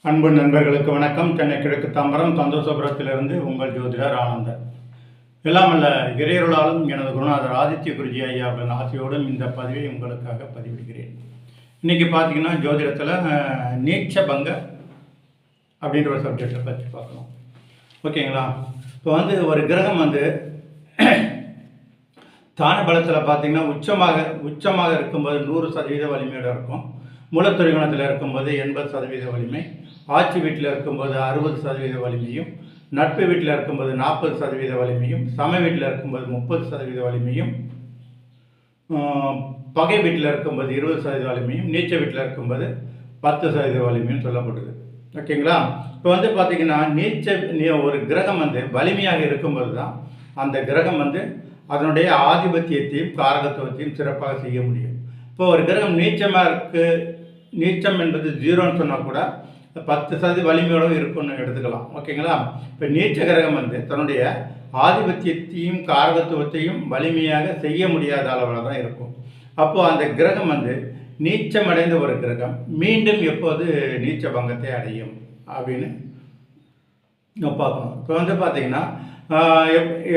அன்பு நண்பர்களுக்கு வணக்கம். சென்னை கிழக்கு தாம்பரம் சந்தோஷபுரத்திலிருந்து உங்கள் ஜோதிடர் ஆனந்தன். எல்லாம் அல்ல இறையருளாலும் எனது குருநாதர் ஆதித்ய குருஜி ஐயா அவர்களின் ஆசையோடும் இந்த பதிவை உங்களுக்காக பதிவிடுகிறேன். இன்றைக்கி பார்த்தீங்கன்னா ஜோதிடத்தில் நீச்ச பங்க அப்படின்ற ஒரு சப்ஜெக்டை பற்றி பார்க்கணும். ஓகேங்களா? இப்போ ஒரு கிரகம் தான பலத்தில் பார்த்தீங்கன்னா உச்சமாக இருக்கும்போது 100% வலிமையோடு இருக்கும். மூலத்துரிகோணத்தில் இருக்கும்போது 80% வலிமை, ஆட்சி வீட்டில் இருக்கும்போது 60% வலிமையும், நட்பு வீட்டில் இருக்கும்போது 40% வலிமையும், சம வீட்டில் இருக்கும்போது 30% வலிமையும், பகை வீட்டில் இருக்கும்போது 20% வலிமையும், நீச்ச வீட்டில் இருக்கும்போது 10% வலிமையும் சொல்லப்படுது. ஓகேங்களா? இப்போ பார்த்தீங்கன்னா ஒரு கிரகம் வலிமையாக இருக்கும்போது தான் அந்த கிரகம் அதனுடைய ஆதிபத்தியத்தையும் காரகத்துவத்தையும் சிறப்பாக செய்ய முடியும். இப்போ ஒரு கிரகம் நீச்சமாக இருக்குது, நீச்சம் என்பது 0ன்னு சொன்னால் கூட 10% வலிமையோடு இருக்குன்னு எடுத்துக்கலாம். ஓகேங்களா? இப்போ நீச்ச கிரகம் தன்னுடைய ஆதிபத்தியத்தையும் காரகத்துவத்தையும் வலிமையாக செய்ய முடியாத அளவில் தான் இருக்கும். அப்போது அந்த கிரகம் நீச்சமடைந்த ஒரு கிரகம் மீண்டும் எப்போது நீச்ச பங்கத்தை அடையும் அப்படின்னு பார்க்கணும். இப்போ பார்த்தீங்கன்னா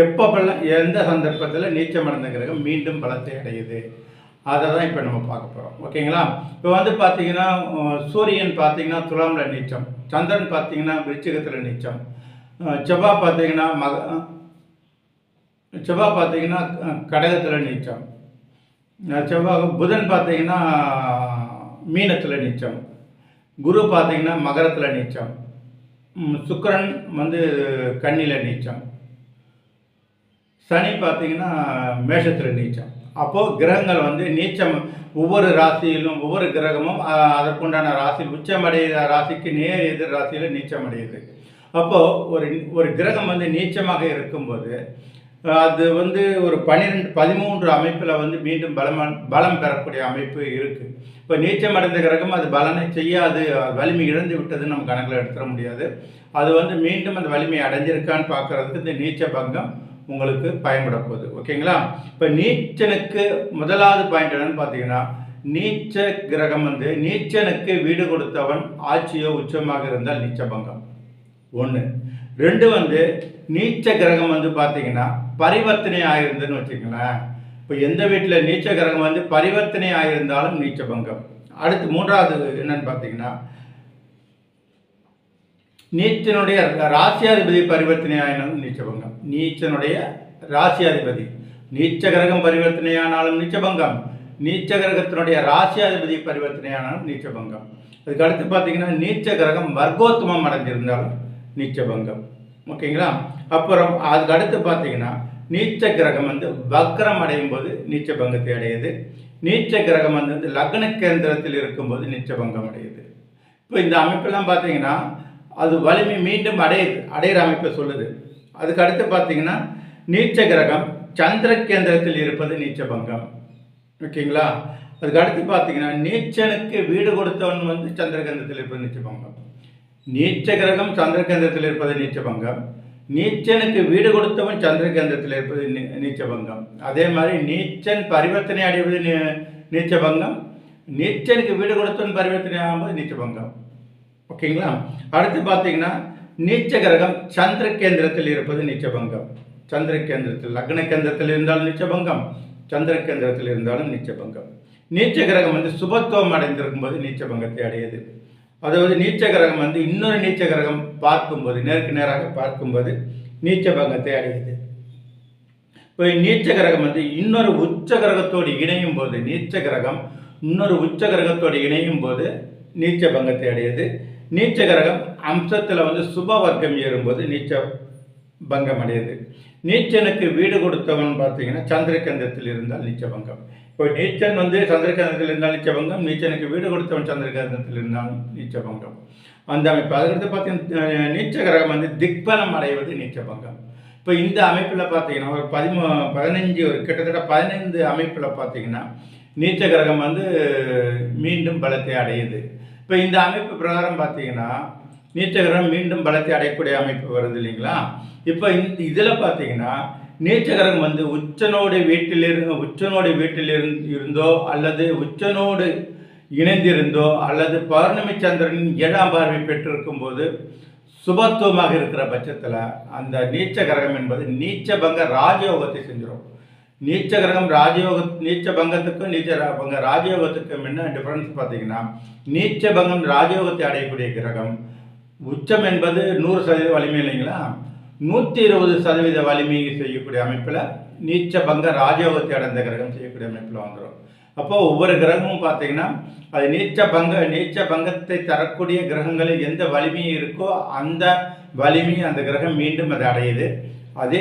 எப்போப்பெல்லாம் எந்த சந்தர்ப்பத்தில் நீச்சமடைந்த கிரகம் மீண்டும் பலத்தை அடையுது அதை தான் இப்போ நம்ம பார்க்க போகிறோம். ஓகேங்களா? இப்போ பார்த்தீங்கன்னா சூரியன் பார்த்தீங்கன்னா துலாமில் நீச்சம், சந்திரன் பார்த்தீங்கன்னா விருச்சிகத்தில் நீச்சம், செவ்வாய் பார்த்தீங்கன்னா கடகத்தில் நீச்சம், புதன் பார்த்தீங்கன்னா மீனத்தில் நீச்சம், குரு பார்த்தீங்கன்னா மகரத்தில் நீச்சம், சுக்கிரன் கன்னியில் நீச்சம், சனி பார்த்தீங்கன்னா மேஷத்தில் நீச்சம். அப்போது கிரகங்கள் நீச்சம் ஒவ்வொரு ராசியிலும் ஒவ்வொரு கிரகமும் அதற்குண்டான ராசியில் உச்சமடைகிற ராசிக்கு நேர் எதிர் ராசியில் நீச்சம் அடையுது. அப்போது ஒரு கிரகம் நீச்சமாக இருக்கும்போது அது ஒரு 13 அமைப்பில் மீண்டும் பலம் பெறக்கூடிய அமைப்பு இருக்குது. இப்போ நீச்சம் அடைந்த கிரகம் அது பலனை செய்யாது, வலிமை இழந்து விட்டதுன்னு நம்ம கணக்கில் எடுத்துட முடியாது. அது மீண்டும் அந்த வலிமை அடைஞ்சிருக்கான்னு பார்க்குறதுக்கு இந்த நீச்ச பங்கம் உங்களுக்கு பயன்பட போகுது. ஓகேங்களா? இப்போ நீச்சனுக்கு முதலாவது பாயிண்ட் என்னன்னு பார்த்தீங்கன்னா, நீச்ச கிரகம் நீச்சனுக்கு வீடு கொடுத்தவன் ஆட்சியோ உச்சமாக இருந்தால் நீச்ச பங்கம் 1. 2 நீச்ச கிரகம் பார்த்தீங்கன்னா பரிவர்த்தனை ஆகிருந்துன்னு வச்சுக்கங்களேன். இப்போ எந்த வீட்டில் நீச்ச கிரகம் பரிவர்த்தனை ஆகியிருந்தாலும் நீச்ச பங்கம். அடுத்து 3வது என்னன்னு பார்த்தீங்கன்னா, நீச்சனுடைய ராசியாதிபதி பரிவர்த்தனை ஆனாலும் நீச்சபங்கம். நீச்சனுடைய ராசியாதிபதி நீச்ச கிரகம் பரிவர்த்தனையானாலும் நீச்சபங்கம், நீச்ச கிரகத்தினுடைய ராசியாதிபதி பரிவர்த்தனையானாலும் நீச்சபங்கம். அதுக்கு அடுத்து பார்த்தீங்கன்னா நீச்ச கிரகம் வர்க்கோத்தமம் அடைஞ்சிருந்தாலும் நீச்சபங்கம். ஓகேங்களா? அப்புறம் அதுக்கு அடுத்து பார்த்தீங்கன்னா நீச்ச கிரகம் வக்ரம் அடையும் போது நீச்ச பங்கத்தை அடையுது. நீச்ச கிரகம் லக்ன கேந்திரத்தில் இருக்கும்போது நீச்சபங்கம் அடையுது. இப்போ இந்த அமைப்பெல்லாம் பார்த்தீங்கன்னா அது வலிமை மீண்டும் அடையிற அமைப்பை சொல்லுது. அதுக்கு அடுத்து பார்த்தீங்கன்னா நீச்ச கிரகம் சந்திர கேந்திரத்தில் இருப்பது நீச்ச பங்கம். ஓகேங்களா? அதுக்கு அடுத்து பார்த்தீங்கன்னா நீச்சனுக்கு வீடு கொடுத்தவன் சந்திர கேந்திரத்தில் இருப்பது நீச்ச பங்கம். நீச்ச கிரகம் சந்திர கேந்திரத்தில் இருப்பது நீச்ச பங்கம். நீச்சனுக்கு வீடு கொடுத்தவன் சந்திர கேந்திரத்தில் இருப்பது நீச்ச பங்கம். அதே மாதிரி நீச்சன் பரிவர்த்தனை அடைவது நீச்ச பங்கம், நீச்சனுக்கு வீடு கொடுத்தவன் பரிவர்த்தனை ஆகும்போது நீச்ச பங்கம். ஓகேங்களா? அடுத்து பார்த்தீங்கன்னா நீச்ச கிரகம் சந்திர கேந்திரத்தில் இருப்பது நீச்சபங்கம். சந்திர கேந்திரத்தில் லக்ன கேந்திரத்தில் இருந்தாலும் நீச்சபங்கம், சந்திர கேந்திரத்தில் இருந்தாலும் நீச்சபங்கம். நீச்ச கிரகம் சுபத்துவம் அடைந்திருக்கும் போது நீச்சபங்கத்தை அடையுது. அதாவது நீச்ச கிரகம் இன்னொரு நீச்ச கிரகம் பார்க்கும்போது நேருக்கு நேராக பார்க்கும்போது நீச்சபங்கத்தை அடையுது. இப்போ நீச்ச கிரகம் இன்னொரு உச்ச கிரகத்தோடு இணையும் போது நீச்ச கிரகம் இன்னொரு உச்ச கிரகத்தோடு இணையும் போது நீச்ச பங்கத்தை அடையுது. நீச்ச கிரகம் அம்சத்தில் சுப வர்க்கம் ஏறும்போது நீச்ச பங்கம் அடையுது. நீச்சனுக்கு வீடு கொடுத்தவன் பார்த்தீங்கன்னா சந்திர கேந்திரத்தில் இருந்தால் நீச்ச பங்கம். இப்போ நீச்சன் சந்திர கேந்திரத்தில் இருந்தால் நீச்ச பங்கம், நீச்சனுக்கு வீடு கொடுத்தவன் சந்திர கேந்திரத்தில் இருந்தால் நீச்ச பங்கம் அந்த அமைப்பு. அதுக்கடுத்து பார்த்தீங்கன்னா நீச்ச கிரகம் திக்பலம் அடைவது நீச்ச பங்கம். இப்போ இந்த அமைப்பில் பார்த்தீங்கன்னா ஒரு 15 கிட்டத்தட்ட 15 அமைப்பில் பார்த்தீங்கன்னா நீச்ச கிரகம் மீண்டும் பலத்தை அடையுது. இப்போ இந்த அமைப்பு பிரகாரம் பார்த்தீங்கன்னா நீச்ச கிரகம் மீண்டும் பலத்தை அடையக்கூடிய அமைப்பு வருது இல்லைங்களா? இப்போ இதில் பார்த்தீங்கன்னா நீச்ச கிரகம் உச்சனோடு வீட்டில் இருந்தோ அல்லது உச்சனோடு இணைந்திருந்தோ அல்லது பௌர்ணமி சந்திரனின் 7ஆம் பார்வை பெற்றிருக்கும் போது சுபத்துவமாக இருக்கிற பட்சத்தில் அந்த நீச்ச கிரகம் என்பது நீச்ச பங்க ராஜயோகத்தை செஞ்சிடும். நீச்ச கிரகம் நீச்ச பங்கத்துக்கும் நீச்ச பங்க ராஜயோகத்துக்கும் என்ன டிஃபரன்ஸ் பார்த்தீங்கன்னா, நீச்ச பங்கம் ராஜயோகத்தை அடையக்கூடிய கிரகம், உச்சம் என்பது 100% வலிமை இல்லைங்களா, 120% வலிமை செய்யக்கூடிய அமைப்பில் நீச்ச பங்க ராஜயோகத்தை அடைந்த கிரகம் செய்யக்கூடிய அமைப்பில் வந்துடும். அப்போது ஒவ்வொரு கிரகமும் பார்த்தீங்கன்னா அது நீச்ச பங்கத்தை தரக்கூடிய கிரகங்களில் எந்த வலிமை இருக்கோ அந்த வலிமை அந்த கிரகம் மீண்டும் அதை அடையுது. அதே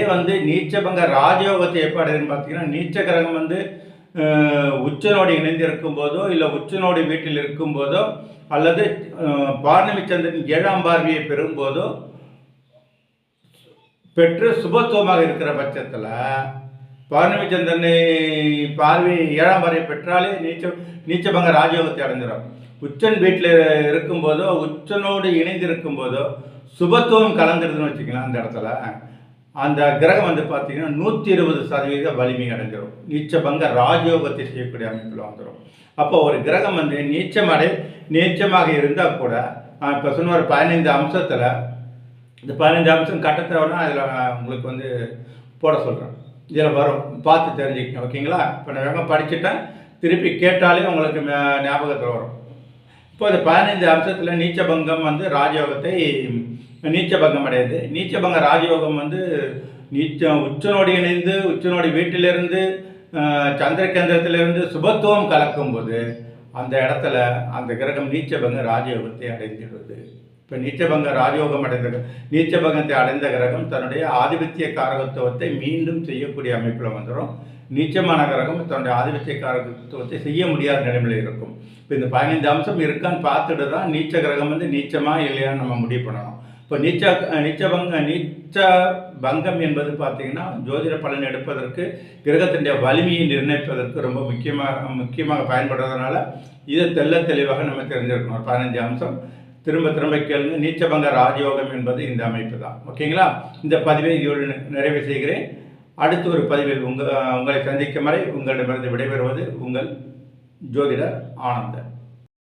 நீச்ச பங்க ராஜயோகத்தை எப்போ அடையுதுன்னு பார்த்தீங்கன்னா, நீச்ச கிரகம் உச்சனோடு இணைந்து இருக்கும்போதோ இல்லை உச்சனோடு வீட்டில் இருக்கும்போதோ அல்லது பௌர்ணமி சந்திரன் 7ஆம் பார்வையை பெறும்போதோ பெற்று சுபத்துவமாக இருக்கிற பட்சத்தில் பௌர்ணமி சந்திரனை பார்வை 7ஆம் பார்வை பெற்றாலே நீச்சபங்க ராஜயோகத்தை அடைஞ்சிடும். உச்சன் வீட்டில் இருக்கும்போதோ உச்சனோடு இணைந்து இருக்கும்போதோ சுபத்துவம் கலந்துருதுன்னு வச்சுக்கலாம். அந்த இடத்துல அந்த கிரகம் பார்த்தீங்கன்னா 120% வலிமை அடைஞ்சிடும். நீச்சபங்க ராஜயோகத்தை செய்யக்கூடிய அமைப்பில் வந்துடும். அப்போ ஒரு கிரகம் நீச்சமாக இருந்தால் கூட இப்போ சொன்ன ஒரு 15 அம்சத்தில் இந்த 15 அம்சம் கட்டத்தவனா அதில் உங்களுக்கு போட சொல்கிறேன். இதில் வரும், பார்த்து தெரிஞ்சுக்கணும். ஓகேங்களா? இப்போ நான் வேகம் படிச்சுட்டேன், திருப்பி கேட்டாலே உங்களுக்கு ஞாபகத்தில் வரும். இப்போ இந்த 15 அம்சத்தில் நீச்சபங்கம் ராஜயோகத்தை நீச்சபங்கம் அடையுது. நீச்சபங்க ராஜயோகம் உச்சனோடு இணைந்து உச்சனோடு வீட்டிலிருந்து சந்திரகேந்திரத்திலிருந்து சுபத்துவம் கலக்கும்போது அந்த இடத்துல அந்த கிரகம் நீச்சபங்க ராஜயோகத்தை அடைந்துள்ளது. இப்போ நீச்சபங்க ராஜயோகம் நீச்சபங்கத்தை அடைந்த கிரகம் தன்னுடைய ஆதிபத்திய காரகத்துவத்தை மீண்டும் செய்யக்கூடிய அமைப்பில் வந்துடும். நீச்சமான கிரகம் தன்னுடைய ஆதிபத்திய காரகத்துவத்தை செய்ய முடியாத நிலைமையில் இருக்கும். இப்போ இந்த 15 அம்சம் இருக்கான்னு பார்த்துட்டு தான் நீச்ச கிரகம் நீச்சமா இல்லையான்னு நம்ம முடிவு பண்ணணும். இப்போ நீச்ச பங்கம் என்பது பார்த்தீங்கன்னா ஜோதிட பலன் எடுப்பதற்கு கிரகத்தினுடைய வலிமையை நிர்ணயிப்பதற்கு ரொம்ப முக்கியமாக பயன்படுறதுனால இதை தெளிவாக நம்ம தெரிஞ்சிருக்கணும். 15 அம்சம் திரும்ப கேளுங்க. நீச்சபங்க ராஜயோகம் என்பது இந்த அமைப்பு தான். ஓகேங்களா? இந்த பதிவை இதோடு நிறைவு செய்கிறேன். அடுத்த ஒரு பதிவில் உங்களை சந்திக்கும் வரை உங்களிடமிருந்து விடைபெறுவது உங்கள் ஜோதிடர் ஆனந்தன்.